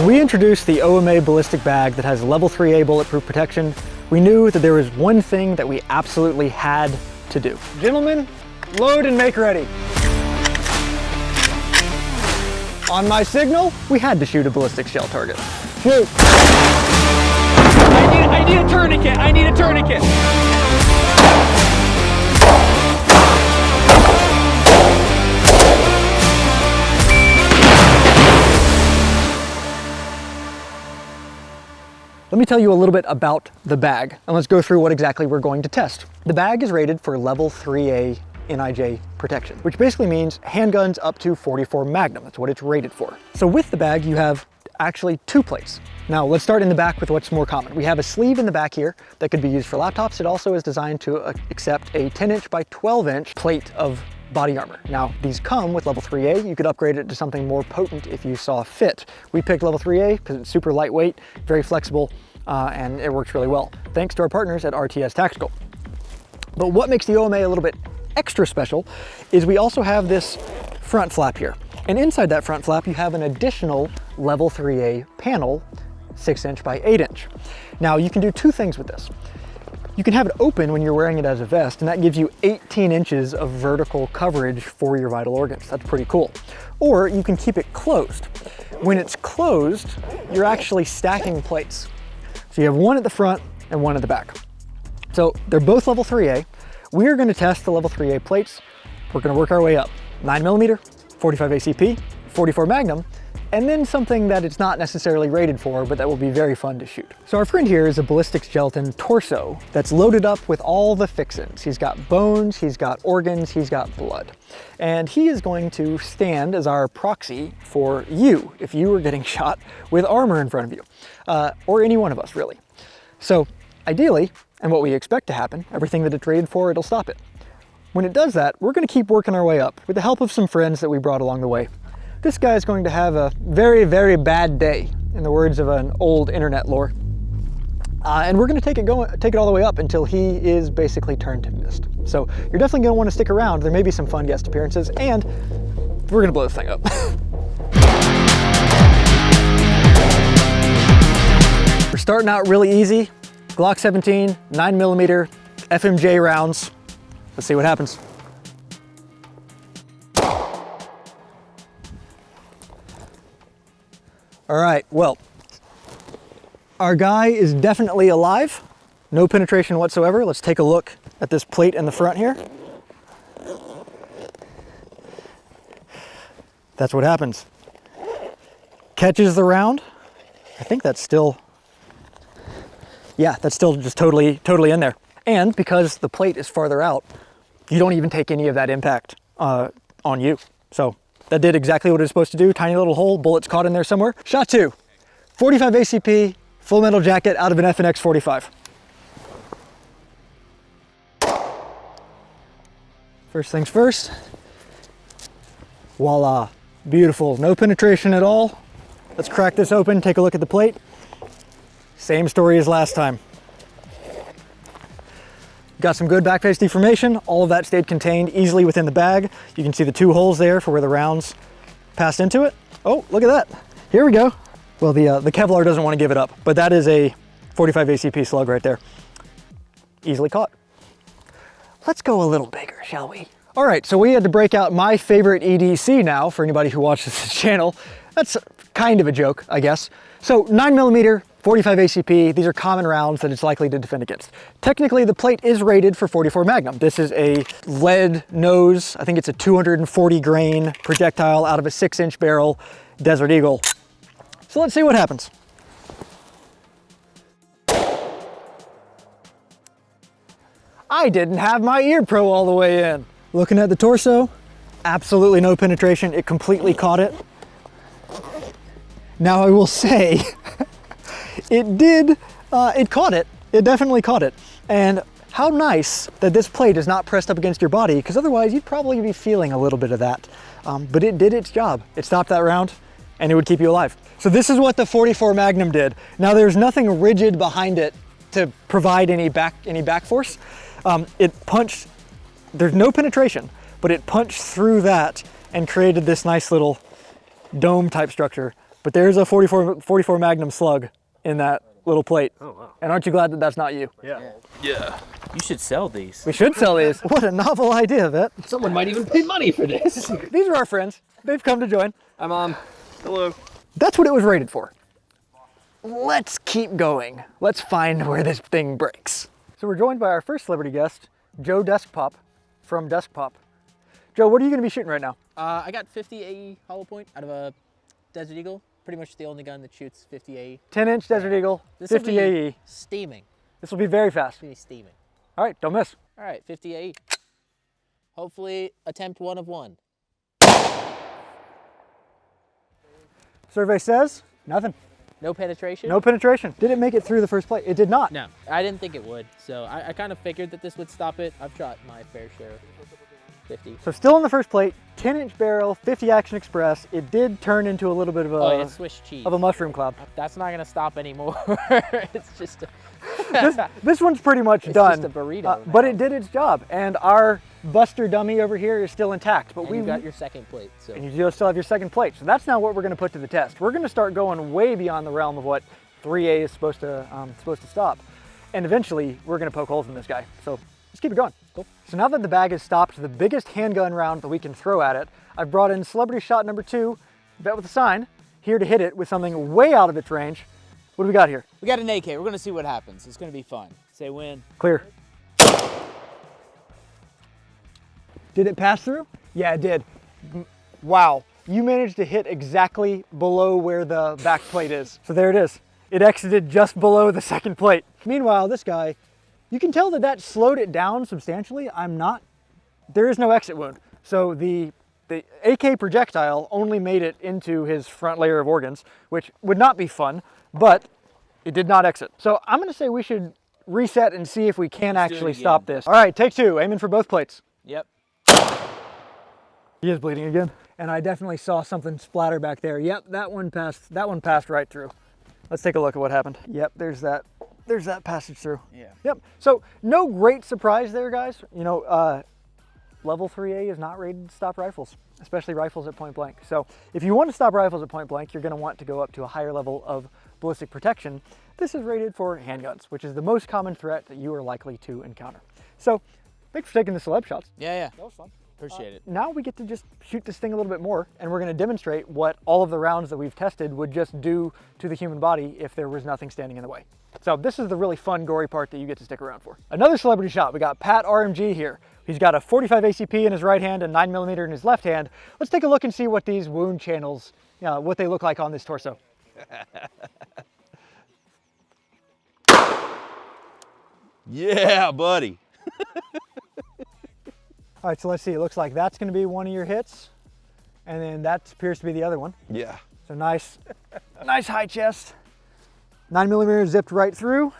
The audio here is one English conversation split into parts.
When we introduced the OMA ballistic bag that has level 3A bulletproof protection, we knew that there was one thing that we absolutely had to do. Gentlemen, load and make ready. On my signal, we had to shoot a ballistic shell target. Shoot. I need a tourniquet. I need a tourniquet. Let me tell you a little bit about the bag, and let's go through what exactly we're going to test. The bag is rated for level 3A NIJ protection, which basically means handguns up to 44 Magnum. That's what it's rated for. So with the bag, you have actually two plates. Now let's start in the back with what's more common. We have a sleeve in the back here that could be used for laptops. It also is designed to accept a 10-inch by 12-inch plate of body armor. Now these come with level 3A. You could upgrade it to something more potent if you saw fit. We picked level 3A because it's super lightweight, very flexible, and it works really well, thanks to our partners at RTS Tactical. But what makes the OMA a little bit extra special is we also have this front flap here. And inside that front flap, you have an additional level 3A panel, 6-inch by 8-inch. Now you can do two things with this. You can have it open when you're wearing it as a vest, and that gives you 18 inches of vertical coverage for your vital organs. That's pretty cool. Or you can keep it closed. When it's closed, you're actually stacking plates. So you have one at the front and one at the back. So they're both level 3A. We're going to test the level 3A plates. We're going to work our way up. 9mm, 45 ACP, 44 Magnum, and then something that it's not necessarily rated for, but that will be very fun to shoot. So our friend here is a ballistics gelatin torso that's loaded up with all the fixins. He's got bones, he's got organs, he's got blood. And he is going to stand as our proxy for you if you were getting shot with armor in front of you, or any one of us really. So ideally, and what we expect to happen, everything that it's rated for, it'll stop it. When it does that, we're going to keep working our way up with the help of some friends that we brought along the way. This guy is going to have a very, very bad day, in the words of an old internet lore. And we're going to take it all the way up until he is basically turned to mist. So you're definitely going to want to stick around. There may be some fun guest appearances, and we're going to blow this thing up. We're starting out really easy. Glock 17, 9mm, FMJ rounds. Let's see what happens. All right, well, our guy is definitely alive. No penetration whatsoever. Let's take a look at this plate in the front here. That's what happens. Catches the round. I think that's still, yeah, that's still just totally in there. And because the plate is farther out, you don't even take any of that impact on you. So that did exactly what it was supposed to do. Tiny little hole, bullets caught in there somewhere. Shot two, 45 ACP, full metal jacket out of an FNX 45. First things first, voila, beautiful, no penetration at all. Let's crack this open, take a look at the plate. Same story as last time. Got some good back face deformation. All of that stayed contained easily within the bag. You can see the two holes there for where the rounds passed into it. Oh, look at that. Here we go. Well, the Kevlar doesn't want to give it up, but that is a 45 ACP slug right there. Easily caught. Let's go a little bigger, shall we? All right, so we had to break out my favorite EDC now for anybody who watches this channel. That's kind of a joke, I guess. So 9mm, 45 ACP, these are common rounds that it's likely to defend against. Technically, the plate is rated for 44 Magnum. This is a lead nose, I think it's a 240 grain projectile out of a 6-inch barrel Desert Eagle. So let's see what happens. I didn't have my ear pro all the way in. Looking at the torso, absolutely no penetration. It completely caught it. Now I will say, it caught it. It definitely caught it. And how nice that this plate is not pressed up against your body, because otherwise you'd probably be feeling a little bit of that. But it did its job. It stopped that round and it would keep you alive. So this is what the 44 Magnum did. Now there's nothing rigid behind it to provide any back force. It punched, there's no penetration, but it punched through that and created this nice little dome type structure But there's a 44 Magnum slug in that little plate. Oh, wow. And aren't you glad that that's not you? Yeah. Yeah. You should sell these. We should sell these. What a novel idea, Vet. Someone might even pay money for this. These are our friends. They've come to join. Hi, Mom. Hello. That's what it was rated for. Let's keep going. Let's find where this thing breaks. So we're joined by our first celebrity guest, Joe DeskPop from DeskPop. Joe, what are you going to be shooting right now? I got 50 AE hollow point out of a Desert Eagle. Pretty much the only gun that shoots 50 AE. 10-inch Desert Eagle, This 50 will be AE. steaming. This will be very fast. It's gonna be steaming. All right, don't miss. All right, 50 AE. Hopefully, attempt 1 of 1. Survey says nothing. No penetration? No penetration. Did it make it through the first plate? It did not. No, I didn't think it would. So I kind of figured that this would stop it. I've shot my fair share. 50. So still in the first plate, 10-inch barrel, 50 Action Express. It did turn into a little bit of Oh, it's Swiss cheese. a mushroom cloud. That's not gonna stop anymore. It's just This one's pretty much it's done. just a burrito. But now. it did its job, and our Buster dummy over here is still intact. But And you got your second plate. So and you still have your second plate. So that's now what we're going to put to the test. We're going to start going way beyond the realm of what 3A is supposed to stop, and eventually we're going to poke holes in this guy. So let's keep it going. Cool. So now that the bag has stopped the biggest handgun round that we can throw at it, I've brought in celebrity shot number 2, Bet with a Sign, here to hit it with something way out of its range. What do we got here? We got an AK. We're going to see what happens. It's going to be fun. Say win. Clear. Did it pass through? Yeah, it did. Wow. You managed to hit exactly below where the back plate is. So there it is. It exited just below the second plate. Meanwhile, this guy, you can tell that that slowed it down substantially. There is no exit wound. So the AK projectile only made it into his front layer of organs, which would not be fun, but it did not exit. So I'm gonna say we should reset and see if we can actually stop this. All right, take 2, aiming for both plates. Yep. He is bleeding again. And I definitely saw something splatter back there. Yep, that one passed right through. Let's take a look at what happened. Yep, there's that passage through. Yeah. Yep, so no great surprise there, guys. You know, level 3A is not rated to stop rifles, especially rifles at point blank. So if you want to stop rifles at point blank, you're gonna want to go up to a higher level of ballistic protection. This is rated for handguns, which is the most common threat that you are likely to encounter. So thanks for taking the celeb shots. Yeah. That was fun. Appreciate it. Now we get to just shoot this thing a little bit more, and we're going to demonstrate what all of the rounds that we've tested would just do to the human body if there was nothing standing in the way. So this is the really fun, gory part that you get to stick around for. Another celebrity shot, we got PatRMG here. He's got a 45 ACP in his right hand and 9mm in his left hand. Let's take a look and see what these wound channels, what they look like on this torso. Yeah, buddy. All right, so let's see. It looks like that's going to be one of your hits, and then that appears to be the other one. Yeah. So nice high chest. 9mm zipped right through.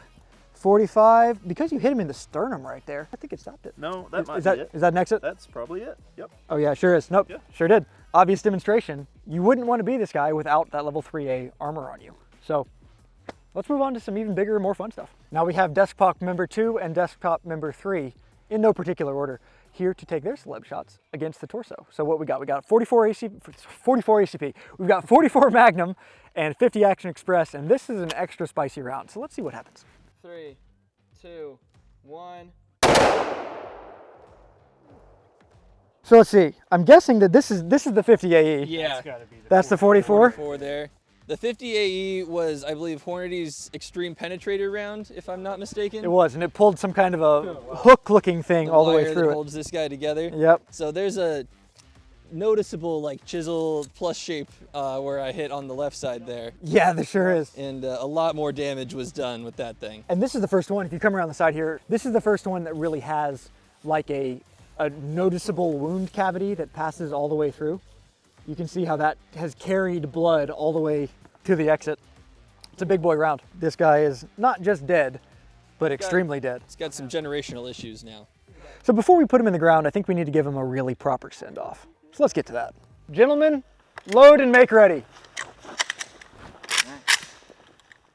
45, because you hit him in the sternum right there. I think it stopped it. No, that might Is be that, it. is that an exit? That's probably it. Yep. Oh yeah, sure is. Nope, Yeah. sure did. Obvious demonstration. You wouldn't want to be this guy without that level 3A armor on you. So let's move on to some even bigger and more fun stuff. Now we have DeskPop member 2 and DeskPop member 3, in no particular order, here to take their celeb shots against the torso. So what we got 44 ACP, we've got 44 Magnum and 50 Action Express, and this is an extra spicy round. So let's see what happens. 3, 2, 1. So let's see. I'm guessing that this is the 50 AE. Yeah. That's the 44. 44 there. The 50 AE was, I believe, Hornady's Extreme Penetrator round, if I'm not mistaken. It was, and it pulled some kind of a hook-looking thing all the way wire through that it. holds this guy together. Yep. So there's a noticeable like chisel plus shape where I hit on the left side there. Yeah, there sure is. And a lot more damage was done with that thing. And this is the first one, if you come around the side here, this is the first one that really has like a noticeable wound cavity that passes all the way through. You can see how that has carried blood all the way to the exit. It's a big boy round. This guy is not just dead, but extremely dead. It's got some generational issues now. So before we put him in the ground, I think we need to give him a really proper send-off. So let's get to that. Gentlemen, load and make ready.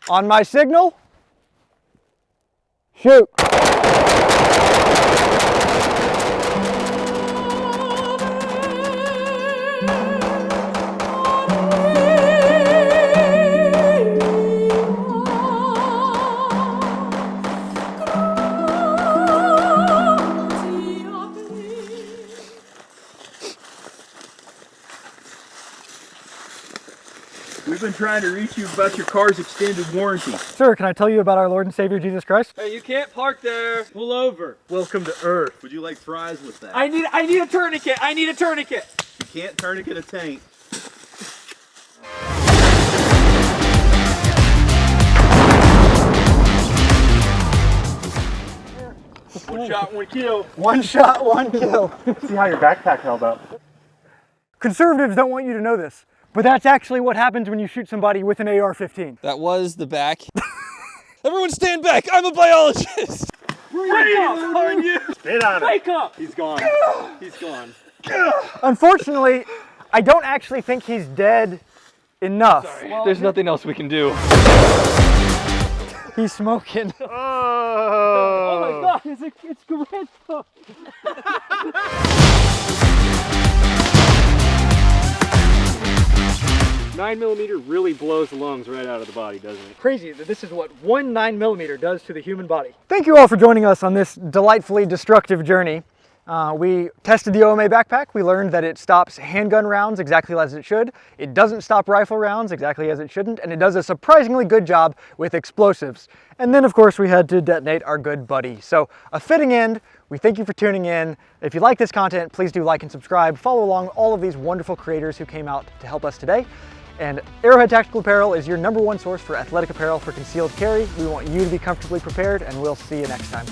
On my signal, shoot. We've been trying to reach you about your car's extended warranty. Sir, can I tell you about our Lord and Savior Jesus Christ? Hey, you can't park there. Pull over. Welcome to Earth. Would you like fries with that? I need a tourniquet. I need a tourniquet. You can't tourniquet a tank. One shot, one kill. One shot, one kill. See how your backpack held up. Conservatives don't want you to know this, but that's actually what happens when you shoot somebody with an AR-15. That was the back. Everyone stand back, I'm a biologist. On you. Spit on it. Wake up. He's gone. He's gone. Unfortunately, I don't actually think he's dead enough. There's nothing else we can do. He's smoking. Oh my God, it's Corinto. 9mm really blows the lungs right out of the body, doesn't it? Crazy that this is what 1 9mm does to the human body. Thank you all for joining us on this delightfully destructive journey. We tested the OMA backpack. We learned that it stops handgun rounds exactly as it should. It doesn't stop rifle rounds exactly as it shouldn't, and it does a surprisingly good job with explosives. And then of course we had to detonate our good buddy. So a fitting end. We thank you for tuning in. If you like this content, please do like and subscribe. Follow along all of these wonderful creators who came out to help us today. And Arrowhead Tactical Apparel is your #1 source for athletic apparel for concealed carry. We want you to be comfortably prepared, and we'll see you next time.